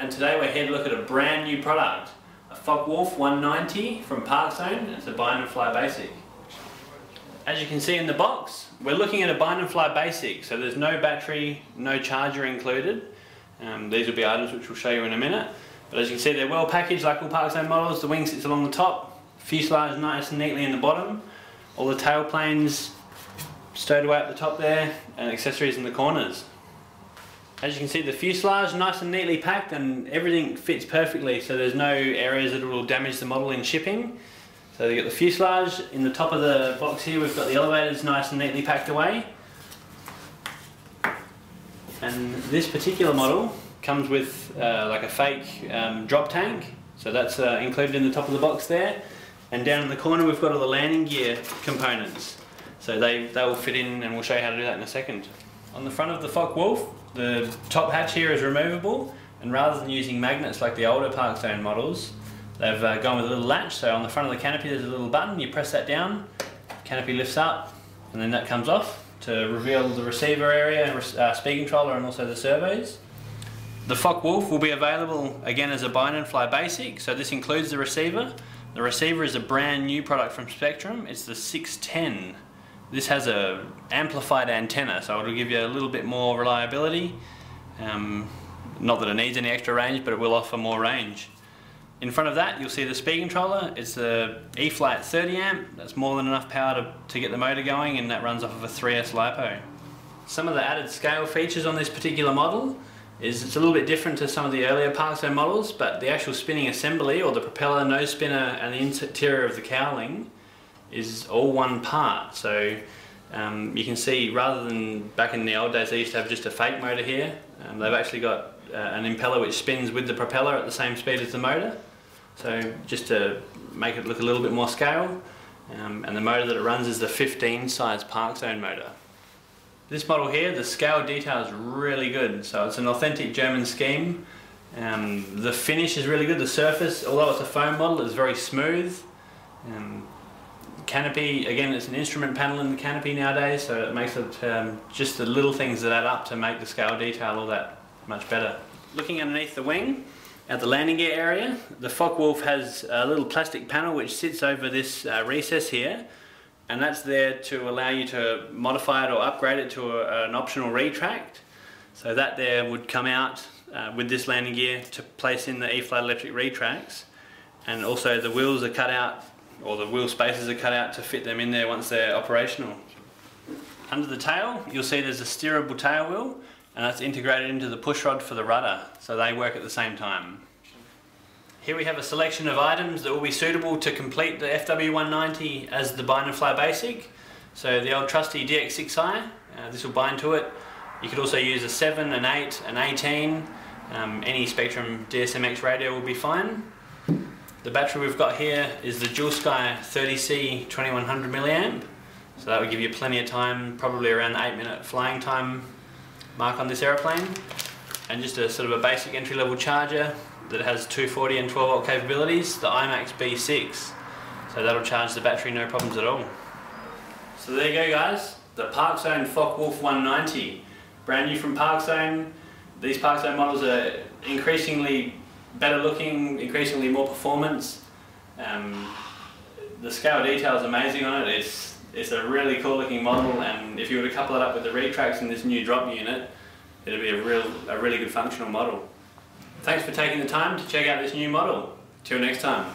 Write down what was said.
and today we're here to look at a brand new product, a Focke-Wulf 190 from ParkZone. It's a BNF Basic. As you can see in the box, we're looking at a BNF Basic, so there's no battery, no charger included. These will be items which we'll show you in a minute. But as you can see, they're well packaged like all ParkZone models. The wing sits along the top, fuselage nice and neatly in the bottom, all the tail planes stowed away at the top there, and accessories in the corners. As you can see, the fuselage nice and neatly packed and everything fits perfectly, so there's no areas that will damage the model in shipping. So you've got the fuselage. In the top of the box here we've got the elevators nice and neatly packed away. And this particular model comes with like a fake drop tank, so that's included in the top of the box there. And down in the corner we've got all the landing gear components, so they will fit in, and we'll show you how to do that in a second. On the front of the Focke-Wulf, the top hatch here is removable, and rather than using magnets like the older ParkZone models, they've gone with a little latch. So on the front of the canopy there's a little button, you press that down, canopy lifts up, and then that comes off to reveal the receiver area, speed controller, and also the servos. The Focke-Wulf will be available again as a BNF Basic, so this includes the receiver. The receiver is a brand new product from Spectrum. It's the 610. This has a amplified antenna, so it'll give you a little bit more reliability. Not that it needs any extra range, but it will offer more range. In front of that you'll see the speed controller. It's the E-Flight 30 amp. That's more than enough power to get the motor going, and that runs off of a 3S LiPo. Some of the added scale features on this particular model is it's a little bit different to some of the earlier ParkZone models, but the actual spinning assembly, or the propeller, nose spinner, and the interior of the cowling is all one part. So you can see, rather than back in the old days they used to have just a fake motor here, they've actually got an impeller which spins with the propeller at the same speed as the motor, so just to make it look a little bit more scale. And the motor that it runs is the 15 size ParkZone motor. This model here, the scale detail is really good, so it's an authentic German scheme. The finish is really good. The surface, although it's a foam model, is very smooth. Canopy, again, it's an instrument panel in the canopy nowadays, so it makes it just the little things that add up to make the scale detail all that much better. Looking underneath the wing, at the landing gear area, the Focke-Wulf has a little plastic panel which sits over this recess here, and that's there to allow you to modify it or upgrade it to an optional retract. So that there would come out with this landing gear to place in the E-Flight electric retracts, and also the wheels are cut out, or the wheel spaces are cut out to fit them in there once they're operational. Under the tail you'll see there's a steerable tail wheel, and that's integrated into the push rod for the rudder, so they work at the same time. Here we have a selection of items that will be suitable to complete the FW190 as the BNF Basic. So the old trusty DX6i, this will bind to it. You could also use a 7, an 8, an 18, any Spectrum DSMX radio will be fine. The battery we've got here is the Dual Sky 30C 2100 mAh, so that would give you plenty of time, probably around the 8-minute flying time mark on this aeroplane. And just a sort of a basic entry-level charger that has 240 and 12 volt capabilities, the IMAX B6, so that'll charge the battery no problems at all. So there you go guys, the ParkZone Focke-Wulf 190, brand new from ParkZone. These ParkZone models are increasingly better looking, increasingly more performance. The scale detail is amazing on it. It's a really cool looking model, and if you were to couple it up with the retracts in this new drop unit, it'd be a really good functional model. Thanks for taking the time to check out this new model. Till next time.